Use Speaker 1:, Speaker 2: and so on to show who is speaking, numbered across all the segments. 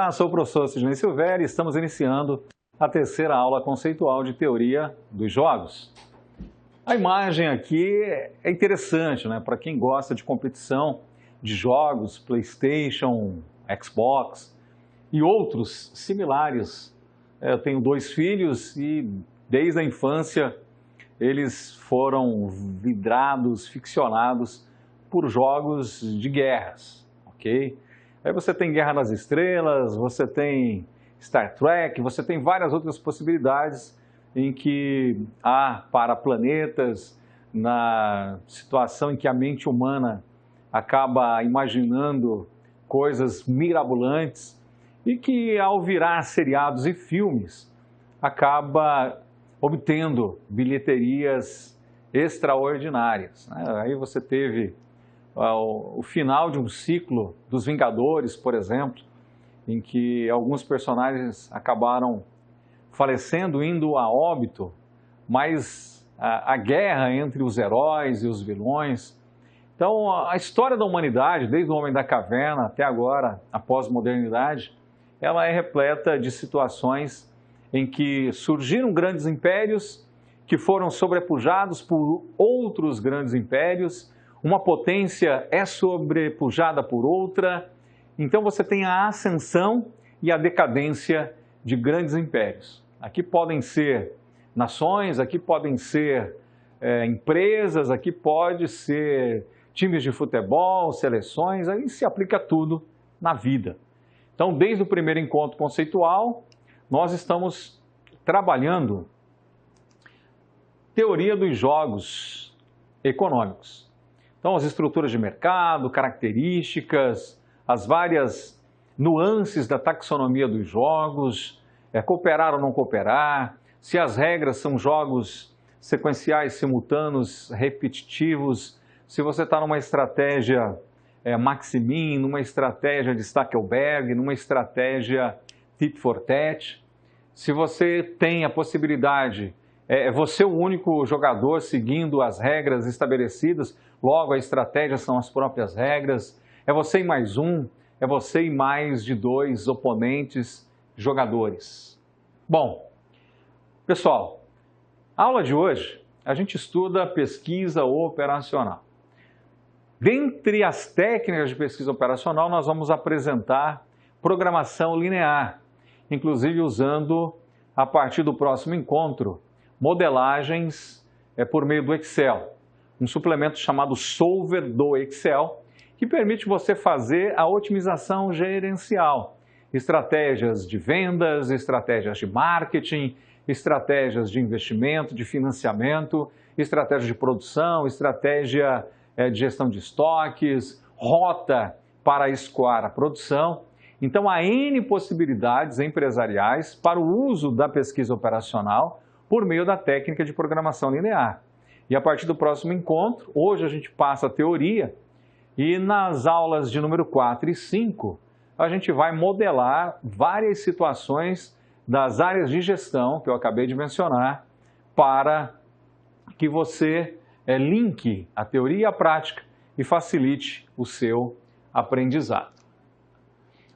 Speaker 1: Olá, sou o professor Sidney Silvério e estamos iniciando a terceira aula conceitual de teoria dos jogos. A imagem aqui é interessante, né? Para quem gosta de competição de jogos, PlayStation, Xbox e outros similares. Eu tenho 2 filhos e desde a infância eles foram vidrados, ficcionados por jogos de guerras, ok? Aí você tem Guerra nas Estrelas, você tem Star Trek, você tem várias outras possibilidades em que há paraplanetas, na situação em que a mente humana acaba imaginando coisas mirabolantes e que ao virar seriados e filmes acaba obtendo bilheterias extraordinárias, né? Aí você teve o final de um ciclo dos Vingadores, por exemplo, em que alguns personagens acabaram falecendo, indo a óbito, mas a guerra entre os heróis e os vilões. Então, a história da humanidade, desde o Homem da Caverna até agora, a pós-modernidade, ela é repleta de situações em que surgiram grandes impérios que foram sobrepujados por outros grandes impérios. Uma potência é sobrepujada por outra, então você tem a ascensão e a decadência de grandes impérios. Aqui podem ser nações, aqui podem ser empresas, aqui pode ser times de futebol, seleções, aí se aplica tudo na vida. Então, desde o primeiro encontro conceitual, nós estamos trabalhando teoria dos jogos econômicos. Então, as estruturas de mercado, características, as várias nuances da taxonomia dos jogos, cooperar ou não cooperar, se as regras são jogos sequenciais, simultâneos, repetitivos, se você está numa estratégia Maximin, numa estratégia de Stackelberg, numa estratégia Tit for Tat, se você tem a possibilidade, você é o único jogador seguindo as regras estabelecidas, logo a estratégia são as próprias regras, é você e mais um, é você e mais de 2 oponentes jogadores. Bom, pessoal, a aula de hoje a gente estuda pesquisa operacional. Dentre as técnicas de pesquisa operacional, nós vamos apresentar programação linear, inclusive usando, a partir do próximo encontro, modelagens por meio do Excel, um suplemento chamado Solver do Excel, que permite você fazer a otimização gerencial, estratégias de vendas, estratégias de marketing, estratégias de investimento, de financiamento, estratégia de produção, estratégia de gestão de estoques, rota para escoar a produção. Então, há N possibilidades empresariais para o uso da pesquisa operacional por meio da técnica de programação linear. E a partir do próximo encontro, hoje a gente passa a teoria e nas aulas de número 4 e 5, a gente vai modelar várias situações das áreas de gestão que eu acabei de mencionar para que você linke a teoria e a prática e facilite o seu aprendizado.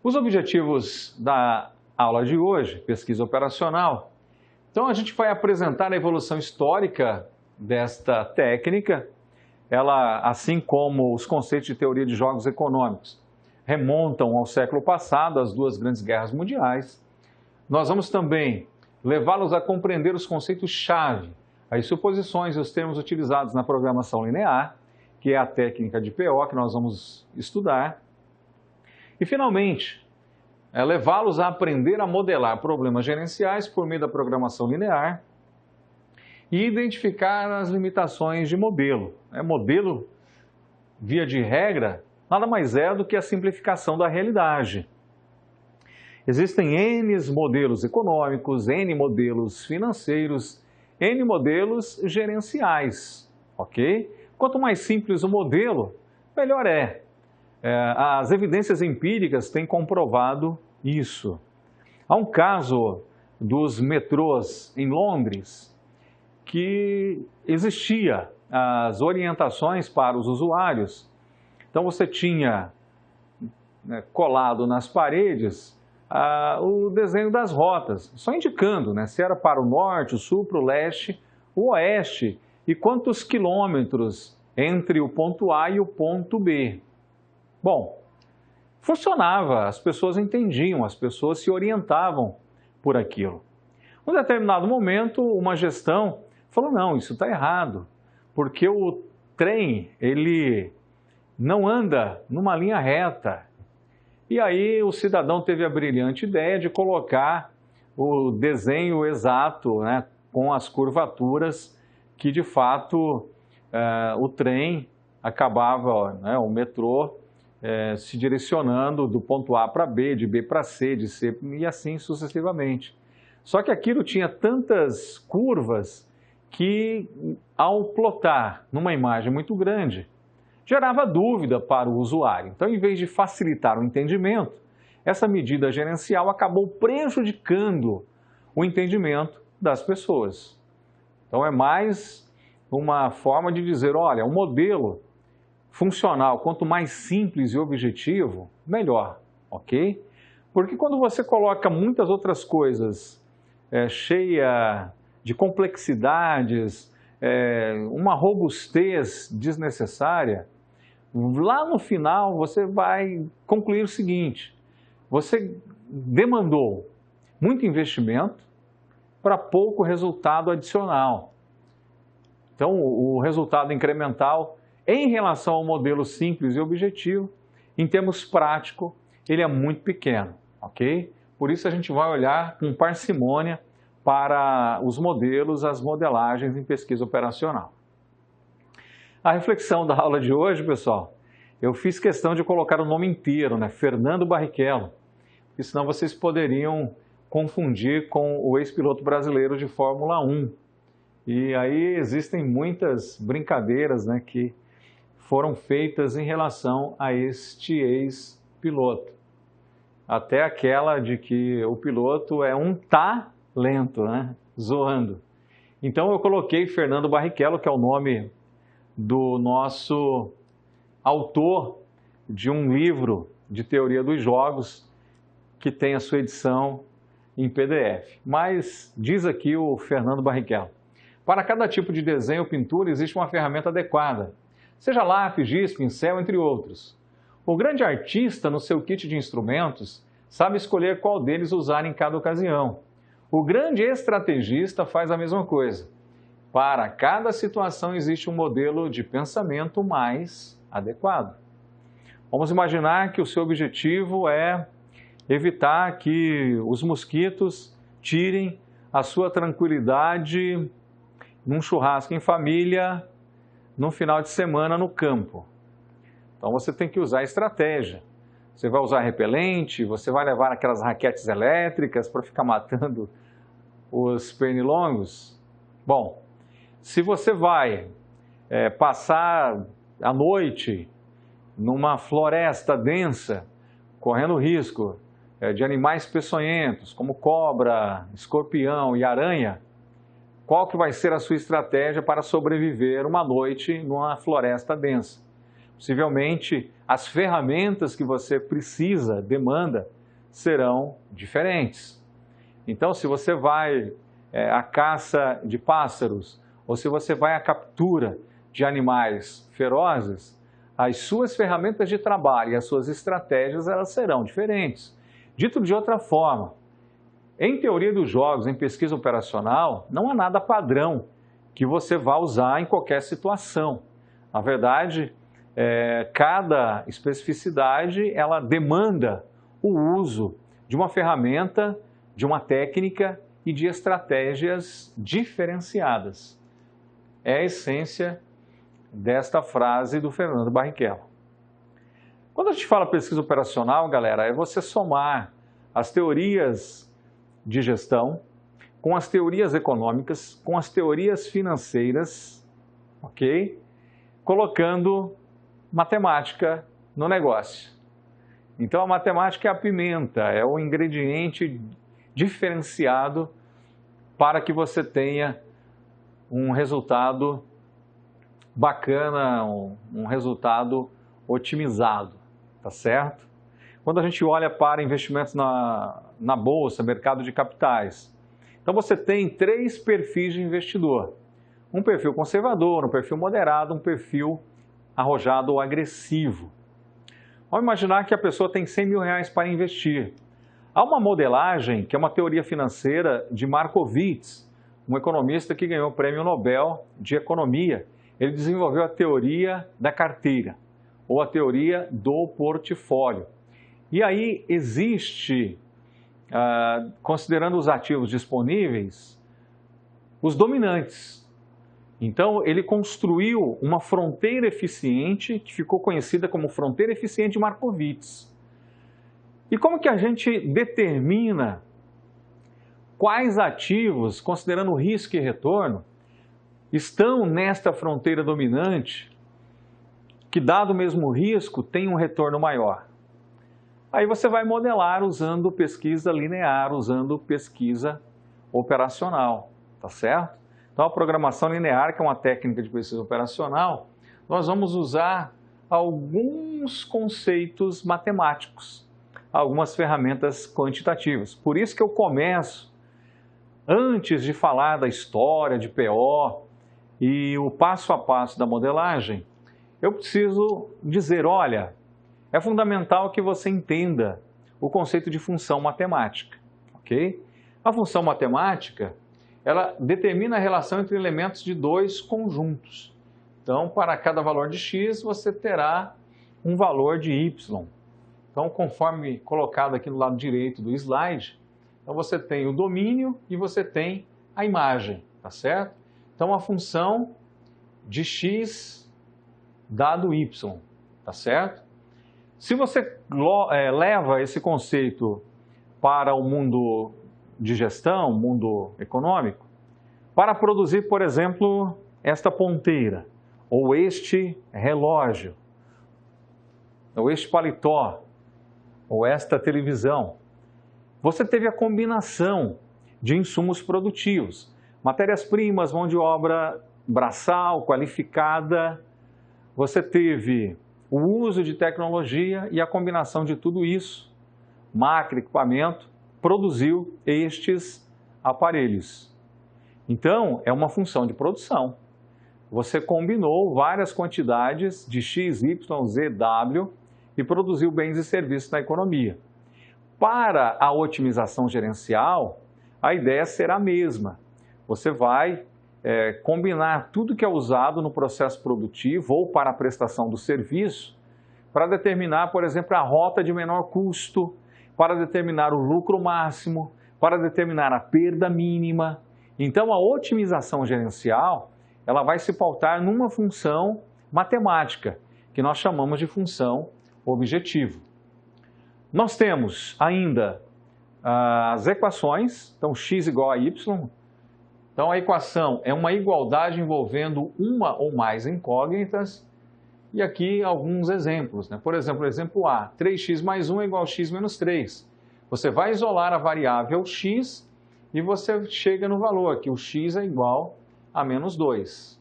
Speaker 1: Os objetivos da aula de hoje, pesquisa operacional. Então, a gente vai apresentar a evolução histórica desta técnica. Ela, assim como os conceitos de teoria de jogos econômicos, remontam ao século passado, às 2 grandes guerras mundiais. Nós vamos também levá-los a compreender os conceitos-chave, as suposições e os termos utilizados na programação linear, que é a técnica de PO que nós vamos estudar. E, finalmente, levá-los a aprender a modelar problemas gerenciais por meio da programação linear e identificar as limitações de modelo. Modelo, via de regra, nada mais é do que a simplificação da realidade. Existem N modelos econômicos, N modelos financeiros, N modelos gerenciais, ok? Quanto mais simples o modelo, melhor é. As evidências empíricas têm comprovado isso. Há um caso dos metrôs em Londres que existia as orientações para os usuários. Então você tinha colado nas paredes o desenho das rotas, só indicando, né, se era para o norte, o sul, para o leste, o oeste e quantos quilômetros entre o ponto A e o ponto B. Bom, funcionava, as pessoas entendiam, as pessoas se orientavam por aquilo. Em um determinado momento, uma gestão falou, não, isso está errado, porque o trem, ele não anda numa linha reta. E aí o cidadão teve a brilhante ideia de colocar o desenho exato, né, com as curvaturas que, de fato, o trem acabava, né, o metrô, se direcionando do ponto A para B, de B para C, de C e assim sucessivamente. Só que aquilo tinha tantas curvas que, ao plotar numa imagem muito grande, gerava dúvida para o usuário. Então, em vez de facilitar o entendimento, essa medida gerencial acabou prejudicando o entendimento das pessoas. Então, é mais uma forma de dizer, olha, um modelo funcional, quanto mais simples e objetivo, melhor, ok? Porque quando você coloca muitas outras coisas cheia de complexidades, uma robustez desnecessária, lá no final você vai concluir o seguinte, você demandou muito investimento para pouco resultado adicional. Então, o resultado incremental em relação ao modelo simples e objetivo, em termos práticos, ele é muito pequeno, ok? Por isso a gente vai olhar com parcimônia para os modelos, as modelagens em pesquisa operacional. A reflexão da aula de hoje, pessoal, eu fiz questão de colocar o nome inteiro, né? Fernando Barrichello, porque senão vocês poderiam confundir com o ex-piloto brasileiro de Fórmula 1. E aí existem muitas brincadeiras, né, que foram feitas em relação a este ex-piloto. Até aquela de que o piloto é um talento, né? Zoando. Então eu coloquei Fernando Barrichello, que é o nome do nosso autor de um livro de teoria dos jogos, que tem a sua edição em PDF. Mas diz aqui o Fernando Barrichello, para cada tipo de desenho ou pintura existe uma ferramenta adequada, seja lápis, giz, pincel, entre outros. O grande artista, no seu kit de instrumentos, sabe escolher qual deles usar em cada ocasião. O grande estrategista faz a mesma coisa. Para cada situação existe um modelo de pensamento mais adequado. Vamos imaginar que o seu objetivo é evitar que os mosquitos tirem a sua tranquilidade num churrasco em família, num final de semana no campo. Então você tem que usar estratégia. Você vai usar repelente, você vai levar aquelas raquetes elétricas para ficar matando os pernilongos. Bom, se você vai passar a noite numa floresta densa, correndo risco de animais peçonhentos, como cobra, escorpião e aranha, qual que vai ser a sua estratégia para sobreviver uma noite numa floresta densa? Possivelmente, as ferramentas que você precisa, demanda, serão diferentes. Então, se você vai à caça de pássaros, ou se você vai à captura de animais ferozes, as suas ferramentas de trabalho e as suas estratégias, elas serão diferentes. Dito de outra forma, em teoria dos jogos, em pesquisa operacional, não há nada padrão que você vá usar em qualquer situação. Na verdade, cada especificidade, ela demanda o uso de uma ferramenta, de uma técnica e de estratégias diferenciadas. É a essência desta frase do Fernando Barrichello. Quando a gente fala pesquisa operacional, galera, é você somar as teorias de gestão com as teorias econômicas, com as teorias financeiras, ok? Colocando matemática no negócio. Então, a matemática é a pimenta, é o ingrediente diferenciado para que você tenha um resultado bacana, um resultado otimizado, tá certo? quando a gente olha para investimentos na bolsa, mercado de capitais. Então você tem 3 perfis de investidor. Um perfil conservador, um perfil moderado, um perfil arrojado ou agressivo. Vamos imaginar que a pessoa tem 100 mil reais para investir. Há uma modelagem, que é uma teoria financeira de Markowitz, um economista que ganhou o Prêmio Nobel de Economia. Ele desenvolveu a teoria da carteira, ou a teoria do portfólio. E aí existe, considerando os ativos disponíveis, os dominantes. Então, ele construiu uma fronteira eficiente, que ficou conhecida como fronteira eficiente de Markowitz. E como que a gente determina quais ativos, considerando risco e retorno, estão nesta fronteira dominante, que dado o mesmo risco, tem um retorno maior? Aí você vai modelar usando pesquisa linear, usando pesquisa operacional, tá certo? Então, a programação linear, que é uma técnica de pesquisa operacional, nós vamos usar alguns conceitos matemáticos, algumas ferramentas quantitativas. Por isso que eu começo, antes de falar da história de PO e o passo a passo da modelagem, eu preciso dizer, olha, é fundamental que você entenda o conceito de função matemática, ok? A função matemática, ela determina a relação entre elementos de 2 conjuntos. Então, para cada valor de x, você terá um valor de y. Então, conforme colocado aqui no lado direito do slide, então você tem o domínio e você tem a imagem, tá certo? Então, a função de x dado y, tá certo? Se você leva esse conceito para o mundo de gestão, mundo econômico, para produzir, por exemplo, esta ponteira, ou este relógio, ou este paletó, ou esta televisão, você teve a combinação de insumos produtivos, matérias-primas, mão de obra braçal, qualificada, você teve o uso de tecnologia e a combinação de tudo isso, máquina, equipamento, produziu estes aparelhos. Então, é uma função de produção. Você combinou várias quantidades de X, Y, Z, W e produziu bens e serviços na economia. Para a otimização gerencial, a ideia será a mesma. Você vai combinar tudo que é usado no processo produtivo ou para a prestação do serviço para determinar, por exemplo, a rota de menor custo, para determinar o lucro máximo, para determinar a perda mínima. Então, a otimização gerencial, ela vai se pautar numa função matemática, que nós chamamos de função objetivo. Nós temos ainda as equações, então x igual a y. Então, a equação é uma igualdade envolvendo uma ou mais incógnitas. E aqui alguns exemplos, né? Por exemplo, o exemplo A, 3x mais 1 é igual a x menos 3. Você vai isolar a variável x e você chega no valor, que o x é igual a menos 2.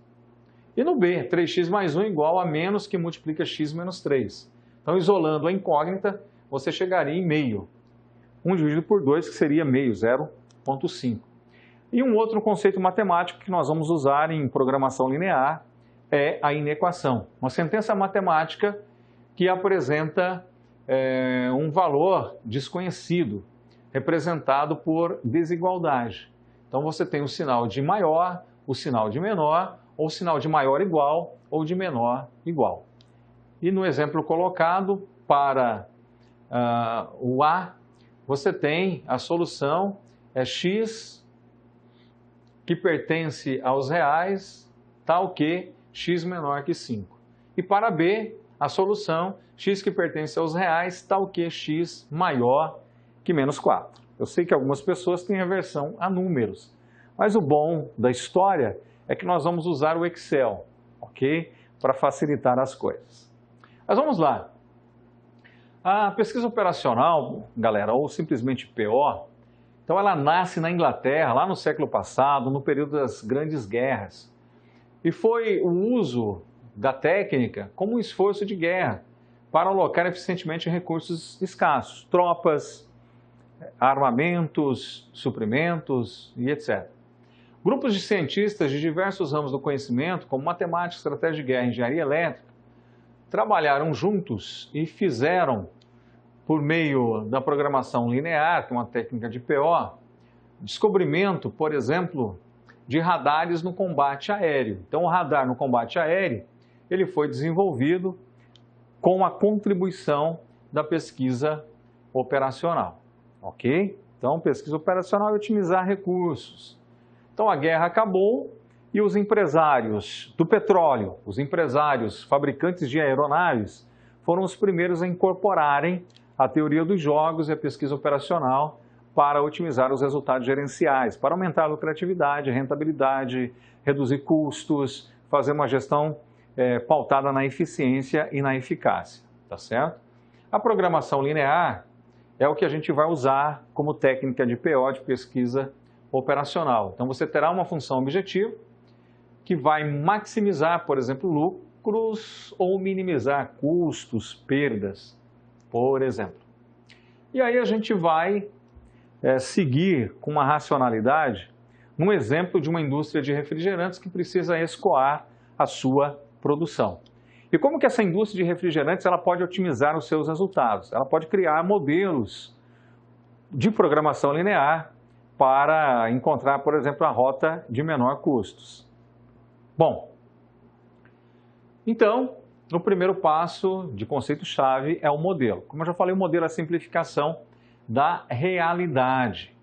Speaker 1: E no B, 3x mais 1 é igual a menos que multiplica x menos 3. Então, isolando a incógnita, você chegaria em meio. 1 dividido por 2, que seria meio, 0,5. E um outro conceito matemático que nós vamos usar em programação linear é a inequação. Uma sentença matemática que apresenta um valor desconhecido, representado por desigualdade. Então, você tem o sinal de maior, o sinal de menor, ou o sinal de maior igual, ou de menor igual. E no exemplo colocado, para o A, você tem a solução, é x que pertence aos reais, tal que x menor que 5. E para B, a solução, x que pertence aos reais, tal que x maior que menos 4. Eu sei que algumas pessoas têm aversão a números, mas o bom da história é que nós vamos usar o Excel, ok? Para facilitar as coisas. Mas vamos lá. A pesquisa operacional, galera, ou simplesmente PO, então ela nasce na Inglaterra, lá no século passado, no período das grandes guerras. E foi o uso da técnica como um esforço de guerra, para alocar eficientemente recursos escassos, tropas, armamentos, suprimentos e etc. Grupos de cientistas de diversos ramos do conhecimento, como matemática, estratégia de guerra e engenharia elétrica, trabalharam juntos e fizeram, por meio da programação linear, que é uma técnica de PO, descobrimento, por exemplo, de radares no combate aéreo. Então, o radar no combate aéreo, ele foi desenvolvido com a contribuição da pesquisa operacional, ok? Então, pesquisa operacional é otimizar recursos. Então, a guerra acabou e os empresários do petróleo, os empresários fabricantes de aeronaves, foram os primeiros a incorporarem a teoria dos jogos e a pesquisa operacional para otimizar os resultados gerenciais, para aumentar a lucratividade, a rentabilidade, reduzir custos, fazer uma gestão pautada na eficiência e na eficácia, tá certo? A programação linear é o que a gente vai usar como técnica de PO, de pesquisa operacional. Então, você terá uma função objetiva que vai maximizar, por exemplo, lucros ou minimizar custos, perdas, por exemplo. E aí a gente vai seguir com uma racionalidade num exemplo de uma indústria de refrigerantes que precisa escoar a sua produção. E como que essa indústria de refrigerantes ela pode otimizar os seus resultados? Ela pode criar modelos de programação linear para encontrar, por exemplo, a rota de menor custos. Bom, então, o primeiro passo de conceito-chave é o modelo. Como eu já falei, o modelo é a simplificação da realidade.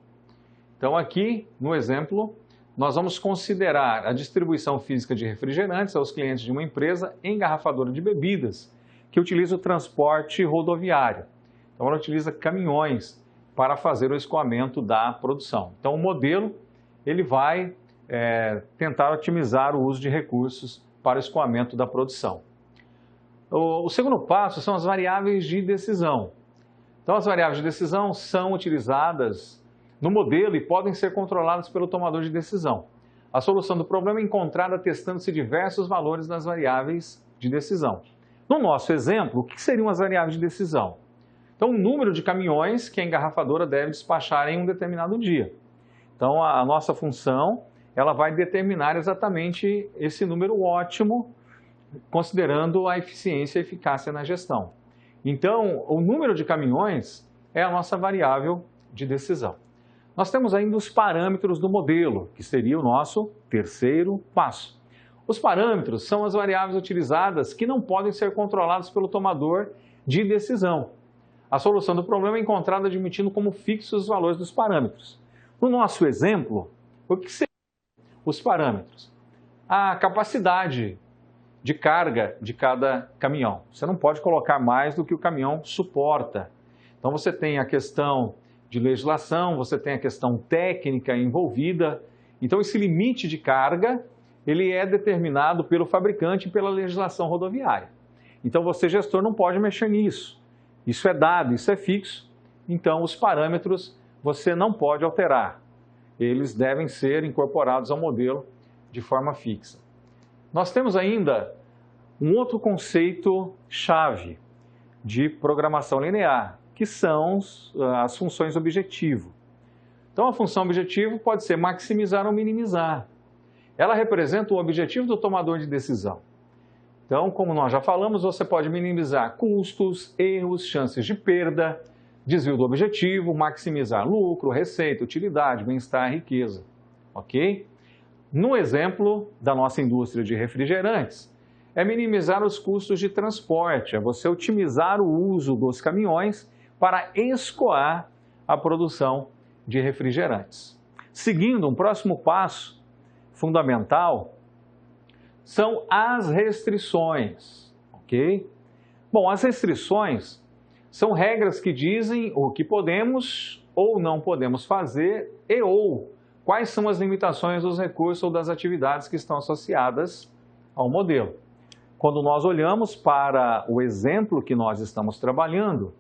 Speaker 1: Então, aqui, no exemplo, nós vamos considerar a distribuição física de refrigerantes aos clientes de uma empresa engarrafadora de bebidas que utiliza o transporte rodoviário. Então, ela utiliza caminhões para fazer o escoamento da produção. Então, o modelo ele vai tentar otimizar o uso de recursos para o escoamento da produção. O segundo passo são as variáveis de decisão. Então, as variáveis de decisão são utilizadas no modelo e podem ser controladas pelo tomador de decisão. A solução do problema é encontrada testando-se diversos valores das variáveis de decisão. No nosso exemplo, o que seriam as variáveis de decisão? Então, o número de caminhões que a engarrafadora deve despachar em um determinado dia. Então, a nossa função ela vai determinar exatamente esse número ótimo, considerando a eficiência e eficácia na gestão. Então, o número de caminhões é a nossa variável de decisão. Nós temos ainda os parâmetros do modelo, que seria o nosso terceiro passo. Os parâmetros são as variáveis utilizadas que não podem ser controladas pelo tomador de decisão. A solução do problema é encontrada admitindo como fixos os valores dos parâmetros. No nosso exemplo, o que seriam os parâmetros? A capacidade de carga de cada caminhão. Você não pode colocar mais do que o caminhão suporta. Então, você tem a questão de legislação, você tem a questão técnica envolvida. Então, esse limite de carga, ele é determinado pelo fabricante e pela legislação rodoviária. Então, você, gestor, não pode mexer nisso. Isso é dado, isso é fixo. Então, os parâmetros você não pode alterar. Eles devem ser incorporados ao modelo de forma fixa. Nós temos ainda um outro conceito-chave de programação linear, que são as funções objetivo. Então, a função objetivo pode ser maximizar ou minimizar. Ela representa o objetivo do tomador de decisão. Então, como nós já falamos, você pode minimizar custos, erros, chances de perda, desvio do objetivo, maximizar lucro, receita, utilidade, bem-estar, riqueza. Ok? No exemplo da nossa indústria de refrigerantes, é minimizar os custos de transporte, é você otimizar o uso dos caminhões para escoar a produção de refrigerantes. Seguindo, um próximo passo fundamental são as restrições, ok? Bom, as restrições são regras que dizem o que podemos ou não podemos fazer e ou quais são as limitações dos recursos ou das atividades que estão associadas ao modelo. Quando nós olhamos para o exemplo que nós estamos trabalhando,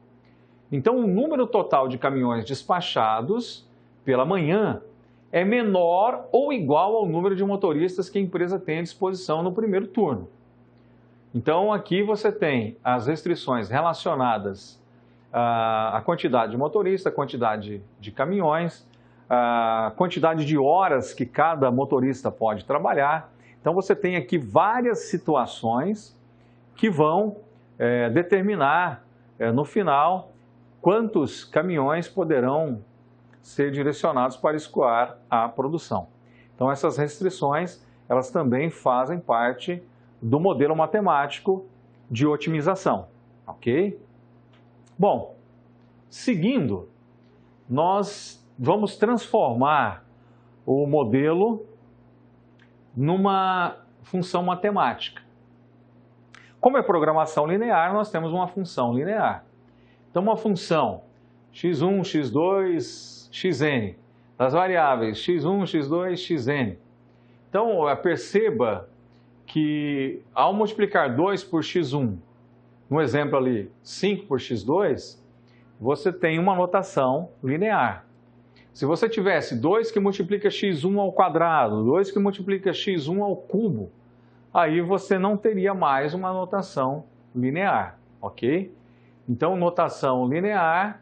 Speaker 1: então o número total de caminhões despachados pela manhã é menor ou igual ao número de motoristas que a empresa tem à disposição no primeiro turno. Então, aqui você tem as restrições relacionadas à quantidade de motorista, a quantidade de caminhões, a quantidade de horas que cada motorista pode trabalhar. Então, você tem aqui várias situações que vão determinar, no final, quantos caminhões poderão ser direcionados para escoar a produção. Então, essas restrições, elas também fazem parte do modelo matemático de otimização, ok? Bom, seguindo, nós vamos transformar o modelo numa função matemática. Como é programação linear, nós temos uma função linear. Então, uma função x1, x2, xn, das variáveis x1, x2, xn. Então, perceba que ao multiplicar 2 por x1, no exemplo ali, 5 por x2, você tem uma notação linear. Se você tivesse 2 que multiplica x1 ao quadrado, 2 que multiplica x1 ao cubo, aí você não teria mais uma notação linear, ok? Então, notação linear,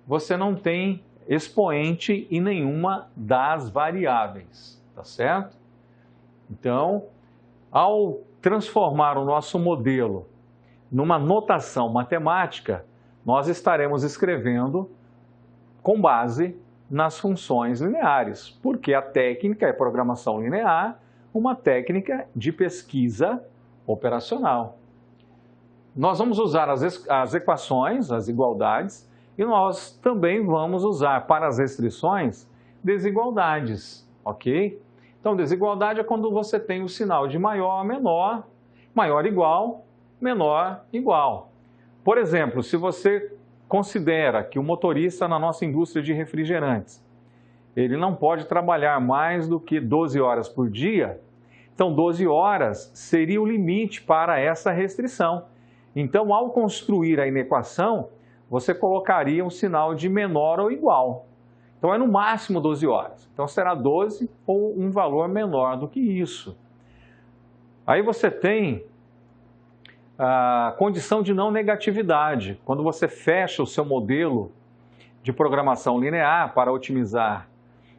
Speaker 1: você não tem expoente em nenhuma das variáveis, tá certo? Então, ao transformar o nosso modelo numa notação matemática, nós estaremos escrevendo com base nas funções lineares, porque a técnica é programação linear, uma técnica de pesquisa operacional. Nós vamos usar as equações, as igualdades, e nós também vamos usar para as restrições desigualdades, ok? Então, desigualdade é quando você tem o sinal de maior a menor, maior igual, menor igual. Por exemplo, se você considera que o motorista na nossa indústria de refrigerantes, ele não pode trabalhar mais do que 12 horas por dia, então 12 horas seria o limite para essa restrição. Então, ao construir a inequação, você colocaria um sinal de menor ou igual. Então, é no máximo 12 horas. Então, será 12 ou um valor menor do que isso. Aí você tem a condição de não negatividade. Quando você fecha o seu modelo de programação linear para otimizar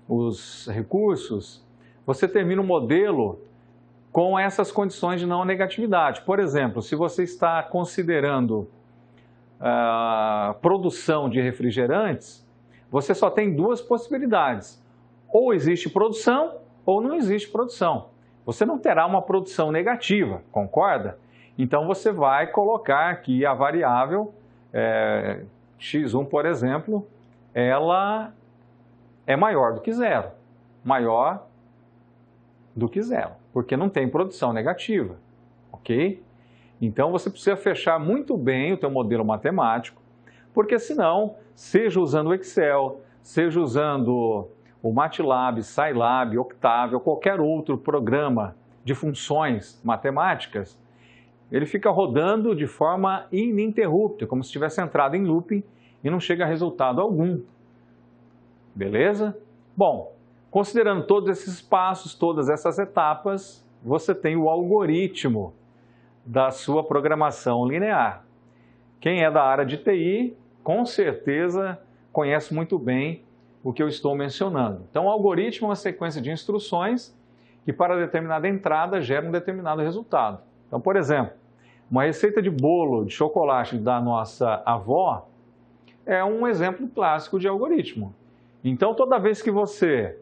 Speaker 1: os recursos, você termina o modelo com essas condições de não negatividade. Por exemplo, se você está considerando a produção de refrigerantes, você só tem duas possibilidades. Ou existe produção, ou não existe produção. Você não terá uma produção negativa, concorda? Então, você vai colocar aqui a variável x1, por exemplo, ela é maior do que zero. Maior do que zero, porque não tem produção negativa, ok? Então, você precisa fechar muito bem o teu modelo matemático, porque senão, seja usando o Excel, seja usando o MATLAB, Scilab, Octave ou qualquer outro programa de funções matemáticas, ele fica rodando de forma ininterrupta, como se tivesse entrado em looping e não chega a resultado algum. Beleza? Bom, considerando todos esses passos, todas essas etapas, você tem o algoritmo da sua programação linear. Quem é da área de TI, com certeza conhece muito bem o que eu estou mencionando. Então, o algoritmo é uma sequência de instruções que para determinada entrada gera um determinado resultado. Então, por exemplo, uma receita de bolo de chocolate da nossa avó é um exemplo clássico de algoritmo. Então, toda vez que você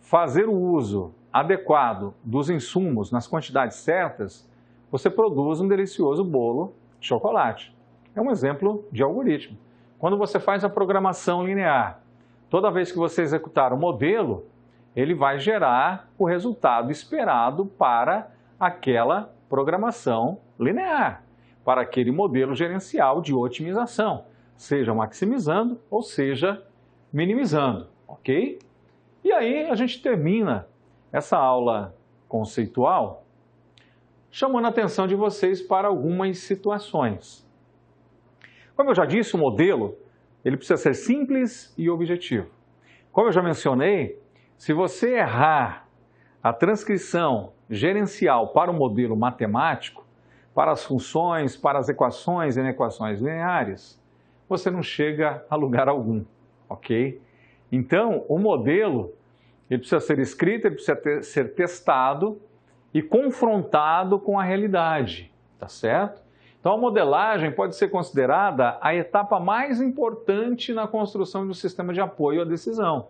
Speaker 1: fazer o uso adequado dos insumos nas quantidades certas, você produz um delicioso bolo de chocolate. É um exemplo de algoritmo. Quando você faz a programação linear, toda vez que você executar o modelo, ele vai gerar o resultado esperado para aquela programação linear, para aquele modelo gerencial de otimização, seja maximizando ou seja minimizando, ok? E aí a gente termina essa aula conceitual chamando a atenção de vocês para algumas situações. Como eu já disse, o modelo ele precisa ser simples e objetivo. Como eu já mencionei, se você errar a transcrição gerencial para o modelo matemático, para as funções, para as equações e inequações lineares, você não chega a lugar algum, ok? Então, o modelo ele precisa ser escrito, ele precisa ser testado e confrontado com a realidade, tá certo? Então, a modelagem pode ser considerada a etapa mais importante na construção de um sistema de apoio à decisão.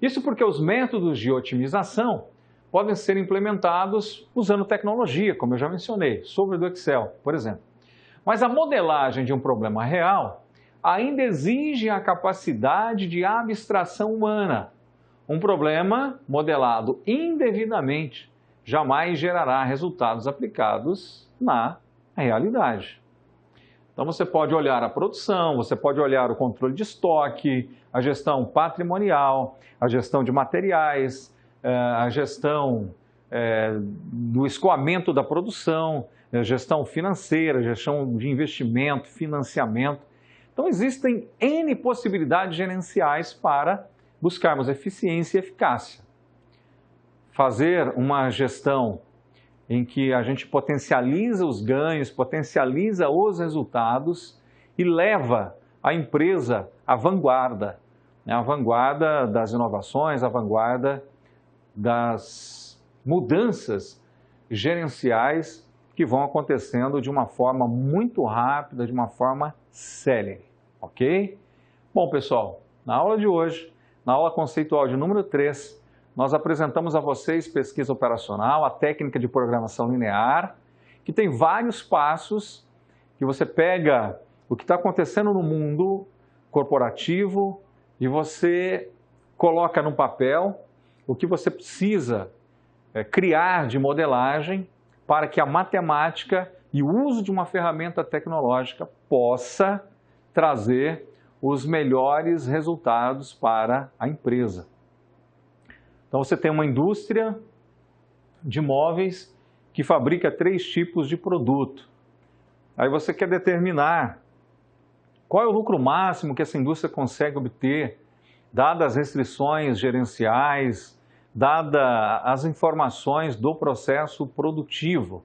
Speaker 1: Isso porque os métodos de otimização podem ser implementados usando tecnologia, como eu já mencionei, software do Excel, por exemplo. Mas a modelagem de um problema real ainda exige a capacidade de abstração humana. Um problema modelado indevidamente jamais gerará resultados aplicados na realidade. Então você pode olhar a produção, você pode olhar o controle de estoque, a gestão patrimonial, a gestão de materiais, a gestão do escoamento da produção, a gestão financeira, a gestão de investimento, financiamento. Então existem N possibilidades gerenciais para buscarmos eficiência e eficácia. Fazer uma gestão em que a gente potencializa os ganhos, potencializa os resultados e leva a empresa à vanguarda, né? À vanguarda das inovações, à vanguarda das mudanças gerenciais que vão acontecendo de uma forma muito rápida, de uma forma célere, ok? Bom, pessoal, na aula de hoje, na aula conceitual de número 3, nós apresentamos a vocês pesquisa operacional, a técnica de programação linear, que tem vários passos que você pega o que está acontecendo no mundo corporativo e você coloca no papel o que você precisa criar de modelagem para que a matemática e o uso de uma ferramenta tecnológica possa trazer os melhores resultados para a empresa. Então você tem uma indústria de móveis que fabrica 3 tipos de produto. Aí você quer determinar qual é o lucro máximo que essa indústria consegue obter, dadas as restrições gerenciais, dadas as informações do processo produtivo.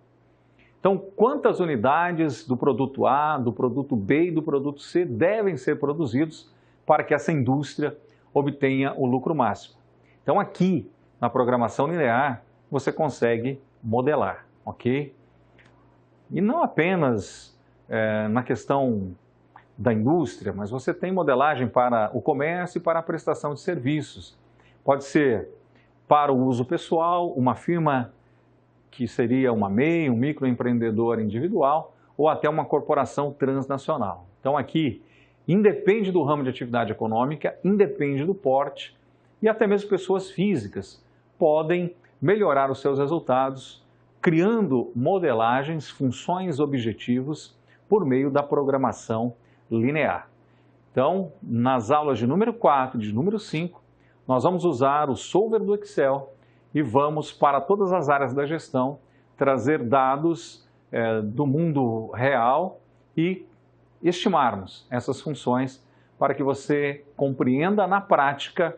Speaker 1: Então, quantas unidades do produto A, do produto B e do produto C devem ser produzidos para que essa indústria obtenha o lucro máximo? Então, aqui, na programação linear, você consegue modelar, ok? E não apenas na questão da indústria, mas você tem modelagem para o comércio e para a prestação de serviços. Pode ser para o uso pessoal, uma firma que seria uma MEI, um microempreendedor individual, ou até uma corporação transnacional. Então, aqui, independe do ramo de atividade econômica, independe do porte, e até mesmo pessoas físicas podem melhorar os seus resultados criando modelagens, funções, objetivos por meio da programação linear. Então, nas aulas de número 4 e de número 5, nós vamos usar o solver do Excel e vamos para todas as áreas da gestão trazer dados do mundo real e estimarmos essas funções para que você compreenda na prática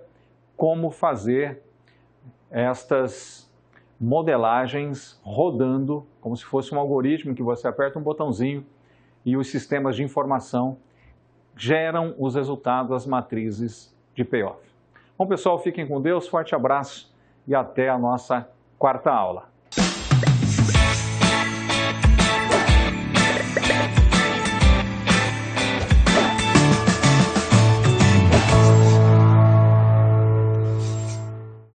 Speaker 1: como fazer estas modelagens rodando, como se fosse um algoritmo que você aperta um botãozinho e os sistemas de informação geram os resultados das matrizes de payoff. Bom, pessoal, fiquem com Deus, forte abraço e até a nossa 4ª aula.